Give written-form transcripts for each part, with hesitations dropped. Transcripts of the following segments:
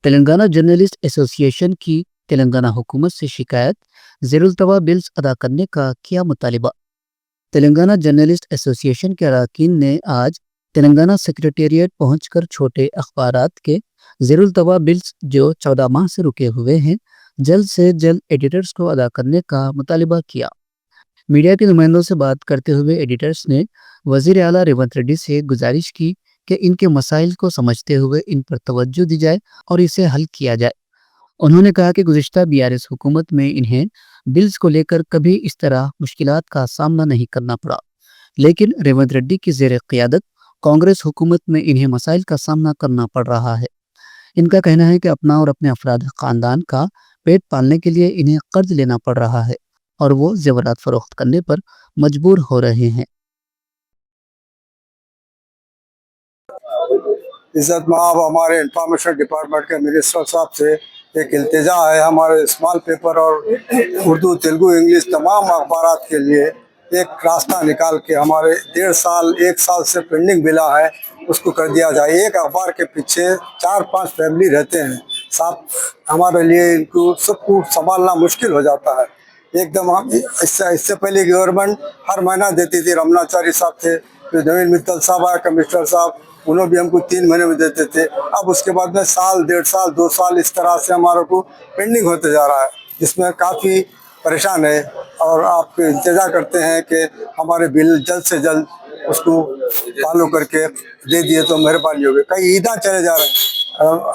Telangana journalist association की तेलंगाना हुकूमत से शिकायत, ज़ेरुल-तवा बिल्स अदा करने का किया मुतालिबा। तेलंगाना जर्नलिस्ट एसोसिएशन के अरकान ने आज तेलंगाना सेक्रेटेरिएट पहुंचकर छोटे अखबारात के ज़ेरुल-तवा बिल्स जो 14 माह से रुके हुए हैं, जल्द से जल्द एडिटर्स को अदा करने का मुतालिबा किया। मीडिया के नुमाइंदों से बात करते हुए एडिटर्स ने वज़ीर आला रेवंत रेड्डी से गुजारिश की कि इनके मसाइल को समझते हुए इन पर तवज्जो दी जाए और इसे हल किया जाए। उन्होंने कहा कि गुज़िश्ता बीआरएस हुकूमत में इन्हें बिल्स को लेकर कभी इस तरह मुश्किलात का सामना नहीं करना पड़ा, लेकिन रेवंत रेड्डी की ज़ेर क़ियादत कांग्रेस हुकूमत में इन्हें मसाइल का सामना करना पड़ रहा है। इनका कहना है कि अपना और अपने अफराद ख़ानदान का पेट पालने के लिए इन्हें कर्ज लेना पड़ रहा है और वो ज़ेवरात फ़रोख्त करने पर मजबूर हो रहे हैं। इज़्ज़त माब हमारे इंफॉर्मेशन डिपार्टमेंट के मिनिस्टर साहब से एक इल्तिजा है, हमारे स्मॉल पेपर और उर्दू, तेलुगु, इंग्लिश तमाम अखबारात के लिए एक रास्ता निकाल के हमारे 1.5 साल से पेंडिंग बिला है उसको कर दिया जाए। एक अखबार के पीछे 4-5 फैमिली रहते हैं साहब, हमारे लिए इनको सबको संभालना मुश्किल हो जाता है एकदम। हम इससे पहले गवर्नमेंट हर महीना देती थी, रमनाचारी साहब थे, फिर नवीन मित्तल साहब आए कमिश्नर साहब, उन्होंने भी हमको 3 महीने में देते थे। अब उसके बाद में साल, 1.5 साल, 2 साल इस तरह से हमारे को पेंडिंग होते जा रहा है, जिसमें काफ़ी परेशान है और आप इंतज़ार करते हैं कि हमारे बिल जल्द से जल्द उसको फॉलो करके दे दिए तो मेहरबानी होगी। कई ईदा चले जा रहे हैं,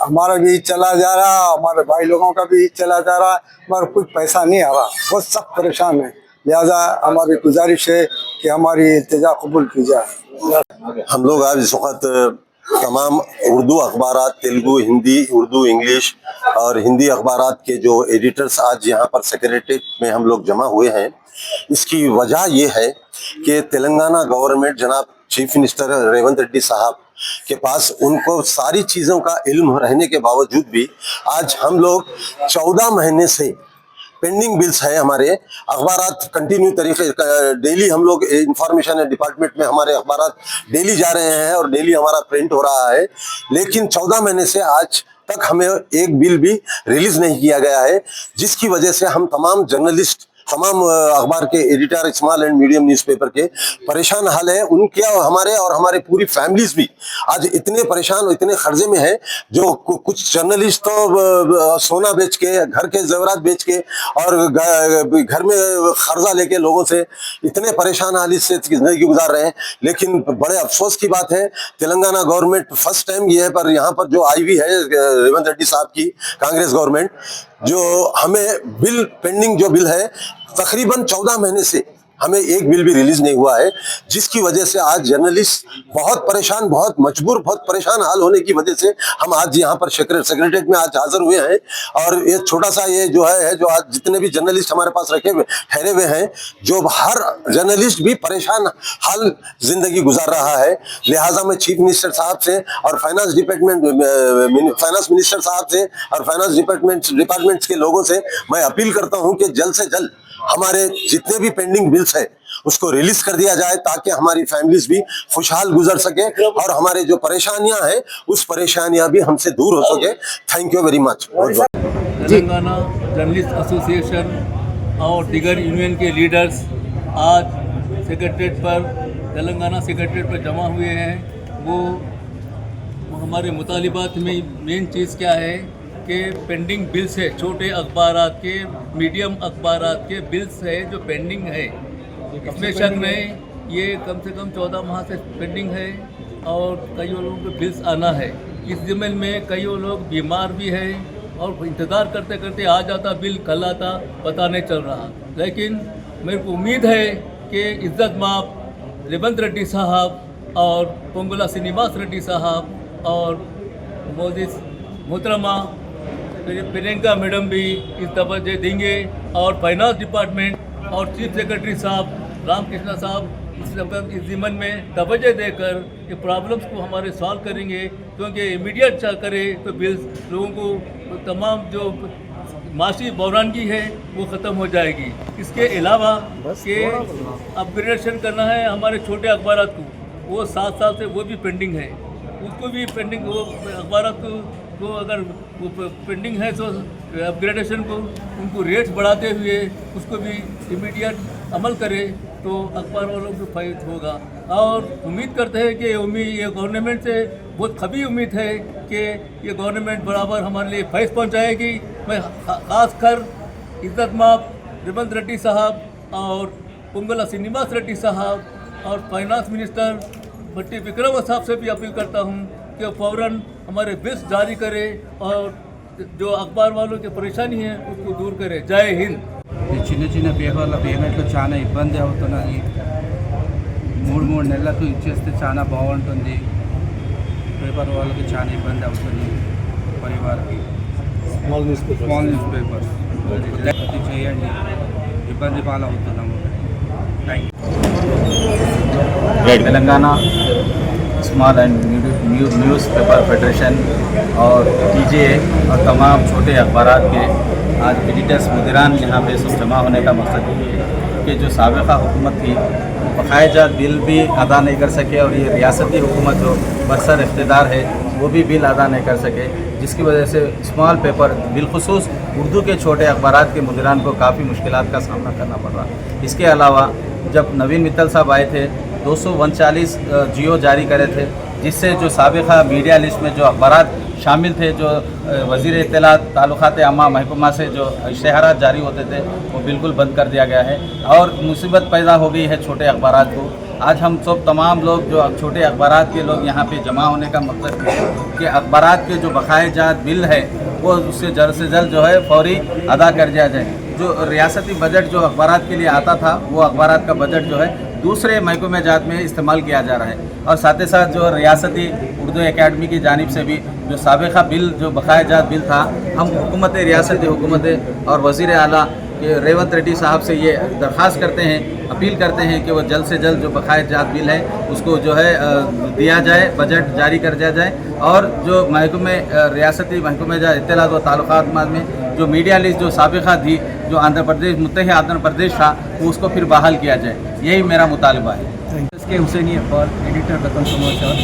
हमारा भी चला जा रहा, हमारे भाई लोगों का भी चला जा रहा, मगर कुछ पैसा नहीं आ रहा, बहुत सब परेशान है। लिहाजा हमारी गुजारिश है कि हमारी इल्तिजा कबूल की जाए। हम लोग आज इस वक्त तमाम उर्दू अखबारात, तेलुगु, हिंदी, उर्दू, इंग्लिश और हिंदी अखबारात के जो एडिटर्स आज यहाँ पर सेक्रेटेरिएट में हम लोग जमा हुए हैं, इसकी वजह ये है कि तेलंगाना गवर्नमेंट जनाब चीफ मिनिस्टर रेवंत रेड्डी साहब के पास उनको सारी चीज़ों का इल्म रहने के बावजूद भी आज हम लोग 14 महीने से पेंडिंग बिल्स है। हमारे अखबारात कंटिन्यू तरीके डेली हम लोग इंफॉर्मेशन डिपार्टमेंट में हमारे अखबारात डेली जा रहे हैं और डेली हमारा प्रिंट हो रहा है, लेकिन 14 महीने से आज तक हमें एक बिल भी रिलीज नहीं किया गया है, जिसकी वजह से हम तमाम जर्नलिस्ट, तमाम अखबार के editor, small and medium newspaper के परेशान हाल है। उनके और हमारे पूरी फैमिलीज भी आज इतने परेशान और इतने खर्जे में है, जो कुछ जर्नलिस्ट तो सोना बेच के, घर के जेवरात बेच के और घर में कर्जा लेके लोगों से इतने परेशान हाल से जिंदगी गुजार रहे हैं। लेकिन बड़े अफसोस की बात है, तेलंगाना गवर्नमेंट फर्स्ट टाइम ये है, पर यहाँ पर जो आई हुई है रेवंत रेड्डी साहब की कांग्रेस गवर्नमेंट, जो हमें बिल पेंडिंग जो बिल है तकरीबन 14 महीने से हमें एक बिल भी रिलीज नहीं हुआ है, जिसकी वजह से आज जर्नलिस्ट बहुत परेशान, बहुत मजबूर, बहुत परेशान हाल होने की वजह से हम आज यहाँ पर सेक्रेटेरिएट में आज हाजिर हुए हैं। और ये छोटा सा ये जो है जो आज जितने भी जर्नलिस्ट हमारे पास ठहरे हुए हैं, जो हर जर्नलिस्ट भी परेशान हाल जिंदगी गुजार रहा है। लिहाजा मैं चीफ मिनिस्टर साहब से और फाइनेंस मिनिस्टर साहब से और फाइनेंस डिपार्टमेंट्स के लोगों से मैं अपील करता हूँ कि जल्द से जल्द हमारे जितने भी पेंडिंग बिल्स है उसको रिलीज कर दिया जाए, ताकि हमारी फैमिलीज भी खुशहाल गुजर सके और हमारे जो परेशानियां हैं उस परेशानियां भी हमसे दूर हो सके। Thank you very much. Telangana journalist association और दीगर यूनियन के लीडर्स आज तेलंगाना सेक्रेटेरिएट पर जमा हुए हैं। वो हमारे मुतालिबात में मेन चीज़ क्या है कि पेंडिंग बिल्स है, छोटे अखबारात के, मीडियम अखबारात के बिल्स है जो पेंडिंग है, इसमें शक नहीं। ये कम से कम 14 माह से पेंडिंग है और कई लोगों को बिल्स आना है। इस ज़मीन में कई लोग बीमार भी है और इंतज़ार करते करते आ जाता बिल, कल आता, पता नहीं चल रहा। लेकिन मेरे को उम्मीद है कि इज़्ज़त माब रेवंत रेड्डी साहब और पोंगुला श्रीनिवास रेड्डी साहब और मोहतरमा प्रियंका मैडम भी इस तवज्जो देंगे और फाइनेंस डिपार्टमेंट और चीफ सेक्रेटरी साहब रामकृष्णा साहब इस ज़िम्मन में तवज्जो देकर ये प्रॉब्लम्स को हमारे सॉल्व करेंगे, क्योंकि इमीडिएट करे तो बिल्स लोगों को तमाम जो माशी बौरानगी है वो ख़त्म हो जाएगी। इसके अलावा कि अपग्रेडेशन करना है हमारे छोटे अखबारात को, वो 7 साल से वो भी पेंडिंग है, उसको भी पेंडिंग, वो अखबारात को को अगर वो पेंडिंग है तो अपग्रेडेशन को उनको रेट्स बढ़ाते हुए उसको भी इमीडिएट अमल करे तो अखबार वालों को फायदा होगा। और उम्मीद करते हैं कि ये गवर्नमेंट से बहुत खबी उम्मीद है कि ये गवर्नमेंट बराबर हमारे लिए फैज पहुंचाएगी। मैं खासकर इज्जत माप रेवंत रेड्डी साहब और पुंगला श्रीनिवास रेड्डी साहब और फाइनेंस मिनिस्टर भट्टी विक्रम साहब से भी अपील करता हूं कि फ़ौरन हमारे बिल्स जारी करे और जो अखबार वालों की परेशानी है उसको दूर करे। जय हिंद। ఈ చిన్న చిన్న పేపర్ల పేమెంట్లో చాలా ఇబ్బంది అవుతున్నది. 3 నెలలకు ఇచ్చేస్తే చాలా బాగుంటుంది. పేపర్ వాళ్ళకి చాలా ఇబ్బంది అవుతుంది పరివారికి. స్మాల్ న్యూస్ పేపర్స్ అది చేయండి, ఇబ్బంది పాలవుతున్నాము. Thank you. Telangana small and newspaper federation और टीजे और तमाम छोटे अखबारात के आज एडिटर्स मुदीरान यहाँ पे सब जमा होने का मकसद ये है कि जो साबिक़ा हुकूमत थी बकायदा बिल भी अदा नहीं कर सके और ये रियासती हुकूमत जो बरसर इख्तिदार है वो भी बिल अदा नहीं कर सके, जिसकी वजह से स्मॉल पेपर बिलखुसूस उर्दू के छोटे अखबारात के मुदीरान को काफ़ी मुश्किलात का सामना करना पड़ रहा। इसके अलावा जब नवीन मित्तल साहब आए थे 239 जियो जारी करे थे, जिससे जो साबिक़ा मीडिया लिस्ट में जो अखबारात शामिल थे, जो वज़ीर इत्तलात ताल्लुकात आमा महकमा से जो इश्तिहारात जारी होते थे वो बिल्कुल बंद कर दिया गया है और मुसीबत पैदा हो गई है छोटे अखबारात को। आज हम सब तमाम लोग जो छोटे अखबारात के लोग यहाँ पे जमा होने का मकसद है कि अखबारात के जो बकायेजात बिल है वो उससे जल्द से जल्द जो है फौरी अदा कर दिया जाए। जो रियासती बजट जो अखबारात के लिए आता था वो अखबारात का बजट जो है दूसरे महकमे जात में इस्तेमाल किया जा रहा है और साथ ही साथ जो रियासती उर्दू एकेडमी की जानिब से भी जो साबिक़ा बिल जो बकायेजात बिल था, हम हुकूमत रियासती हुकूमत और वज़ीर आला के रेवंत रेड्डी साहब से ये दरख्वास्त करते हैं, अपील करते हैं कि वो जल्द से जल्द जो बकायेजात बिल है उसको जो है दिया जाए, बजट जारी कर दिया जाए और जो महकमे रियासती महकमे जात इत्तलात व ताल्लुकात में जो मीडिया लिस्ट जो साबिक़ा थी जो आंध्र प्रदेश मुत्तहिद आंध्र प्रदेश था वो उसको फिर बहाल किया जाए, यही मेरा मुतालबा है। इसके हुसैनी अखबार एडिटर रतन समाचार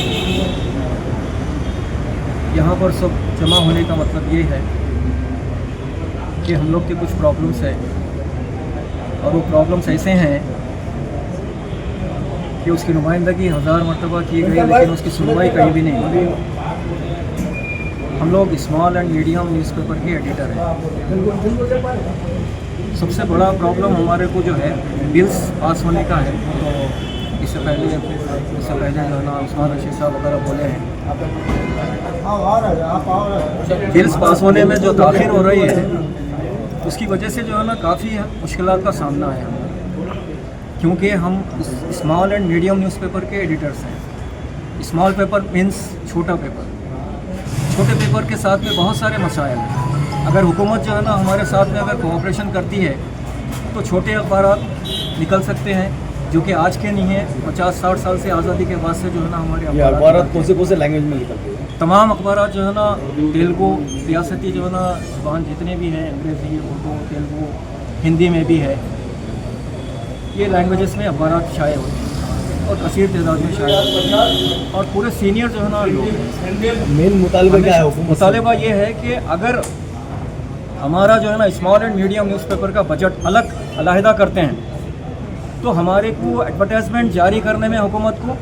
यहाँ पर सब जमा होने का मतलब ये है कि हम लोग के कुछ प्रॉब्लम्स है और वो प्रॉब्लम्स ऐसे हैं कि उसकी नुमाइंदगी 1000 मरतबा की गई लेकिन उसकी सुनवाई कहीं भी नहीं हुई। हम लोग स्मॉल एंड मीडियम न्यूज़पेपर के एडिटर हैं। सबसे बड़ा प्रॉब्लम हमारे को जो है बिल्स पास होने का है। तो इससे पहले जो है ना उस्मान रशीद साहब वगैरह बोले हैं, बिल्स पास होने में जो ताख़ीर हो रही है उसकी वजह से जो है ना काफ़ी मुश्किलात का सामना है हमें, क्योंकि हम स्मॉल एंड मीडियम न्यूज़पेपर के एडिटर्स हैं। स्मॉल पेपर मीन्स छोटा पेपर, छोटे पेपर के साथ में बहुत सारे मसाइल हैं। अगर हुकूमत जो है ना हमारे साथ में अगर कोऑपरेशन करती है तो छोटे अखबारात निकल सकते हैं जो कि आज के नहीं है, 50-60 साल से आज़ादी के बाद से जो है ना हमारे अखबारात कौन से लैंग्वेज में निकलते हैं। तमाम अखबारात जो है ना तेलुगु रियासती जो है ना ज़बान जितने भी हैं, अंग्रेज़ी, उर्दू, तेलुगु, हिंदी में भी है, ये लैंग्वेजेस में अखबारात शाये होते हैं और कसीर तादाद में शाये होते हैं और पूरे सीनियर जो है ना लोग। मेन मुतालबा क्या है? मुतालबा ये है कि अगर हमारा जो है ना स्मॉल एंड मीडियम न्यूज़पेपर का बजट अलहदा करते हैं तो हमारे को एडवर्टाइजमेंट जारी करने में हुकूमत को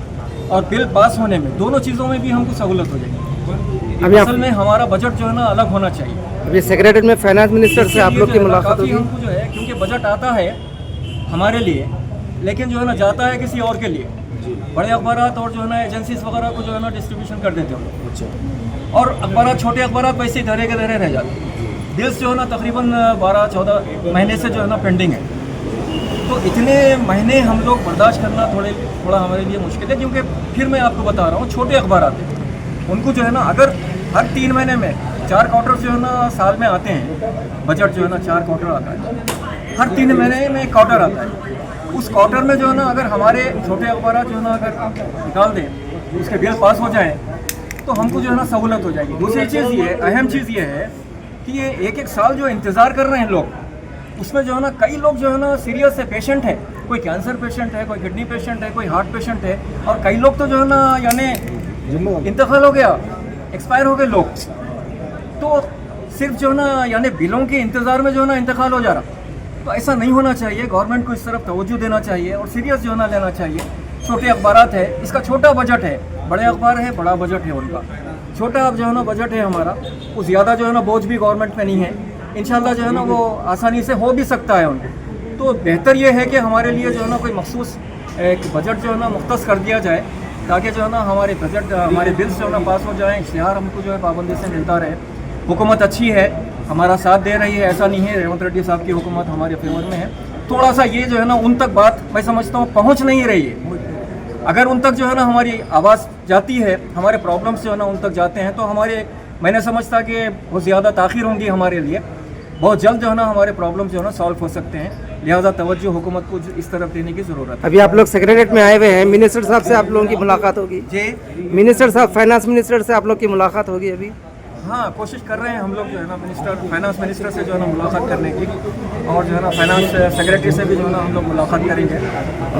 और बिल पास होने में, दोनों चीज़ों में भी हमको सहूलत हो जाएगी। असल में हमारा बजट जो है ना अलग होना चाहिए। अभी सेक्रेटरीट में फाइनेंस मिनिस्टर से आप लोग की मुलाकात काफ़ी हमको जो है, क्योंकि बजट आता है हमारे लिए लेकिन जो है ना जाता है किसी और के लिए, बड़े अखबारात और जो है ना एजेंसीज वगैरह को जो है ना डिस्ट्रीब्यूशन कर देते हैं लोग। और अखबारात, छोटे अखबारात वैसे ही धरे के धरे रह जाते हैं। बिल्स जो है ना तकरीबन 12-14 महीने से जो है ना पेंडिंग है, तो इतने महीने हम लोग बर्दाश्त करना थोड़ा हमारे लिए मुश्किल है। क्योंकि फिर मैं आपको बता रहा हूँ छोटे अखबारात हैं, उनको जो है ना अगर हर 3 महीने में 4 क्वार्टर जो है ना साल में आते हैं, बजट जो है ना 4 क्वार्टर आता है, हर 3 महीने में एक क्वार्टर आता है। उस क्वार्टर में जो है ना अगर हमारे छोटे अखबारात जो है ना अगर निकाल दें, उसके बिल पास हो जाएँ तो हमको जो है ना सहूलत हो जाएगी। दूसरी चीज़ ये, अहम चीज़ ये है कि ये एक साल जो इंतज़ार कर रहे हैं लोग, उसमें जो है ना कई लोग जो है ना सीरियस है, पेशेंट है, कोई कैंसर पेशेंट है, कोई किडनी पेशेंट है, कोई हार्ट पेशेंट है और कई लोग तो जो है ना यानी इंतकाल हो गया, एक्सपायर हो गए लोग। तो सिर्फ जो है ना यानी बिलों के इंतज़ार में जो है ना इंतकाल हो जा रहा। तो ऐसा नहीं होना चाहिए, गवर्नमेंट को इस तरफ तवज्जो देना चाहिए और सीरियस जो है ना लेना चाहिए। छोटे अखबारात है, इसका छोटा बजट है, बड़े अखबार है बड़ा बजट है उनका, छोटा जो है ना बजट है हमारा, वो ज़्यादा जो है ना बोझ भी गवर्नमेंट पे नहीं है। इंशाल्लाह जो है ना वो आसानी से हो भी सकता है उनको। तो बेहतर ये है कि हमारे लिए जो है ना कोई मखसूस एक बजट जो है ना मुख्तस कर दिया जाए, ताकि जो है ना हमारे बजट हमारे बिल्स जो है ना पास हो जाएँ, इश्तिहार हमको जो है पाबंदी से मिलता रहे। हुकूमत अच्छी है, हमारा साथ दे रही है, ऐसा नहीं है रेवंत रेड्डी साहब की हुकूमत हमारे फेवर में है। थोड़ा सा ये जो है ना उन तक बात मैं समझता हूँ पहुँच नहीं रही है। अगर उन तक जो है ना हमारी आवाज़ जाती है, हमारे प्रॉब्लम्स जो है ना उन तक जाते हैं, तो हमारे मैंने समझता कि बहुत ज़्यादा ताख़ीर होंगी हमारे लिए, बहुत जल्द जो है ना हमारे प्रॉब्लम जो है ना सॉल्व हो सकते हैं। लिहाजा तवज्जो हुकूमत को इस तरफ देने की ज़रूरत है। अभी आप लोग सेक्रेटरीट में आए हुए हैं, मिनिस्टर साहब से आप लोगों की मुलाकात होगी? जी मिनिस्टर साहब, फाइनेंस मिनिस्टर से आप लोग की मुलाकात होगी अभी? हाँ, कोशिश कर रहे हैं हम लोग जो है ना फाइनेंस मिनिस्टर से जो है ना मुलाकात करने की, और जो है ना फाइनेंस सेक्रेटरी से भी जो है ना हम लोग मुलाकात करेंगे,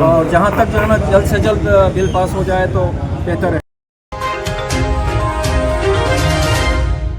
और जहाँ तक जो है ना जल्द से जल्द बिल पास हो जाए तो बेहतर है।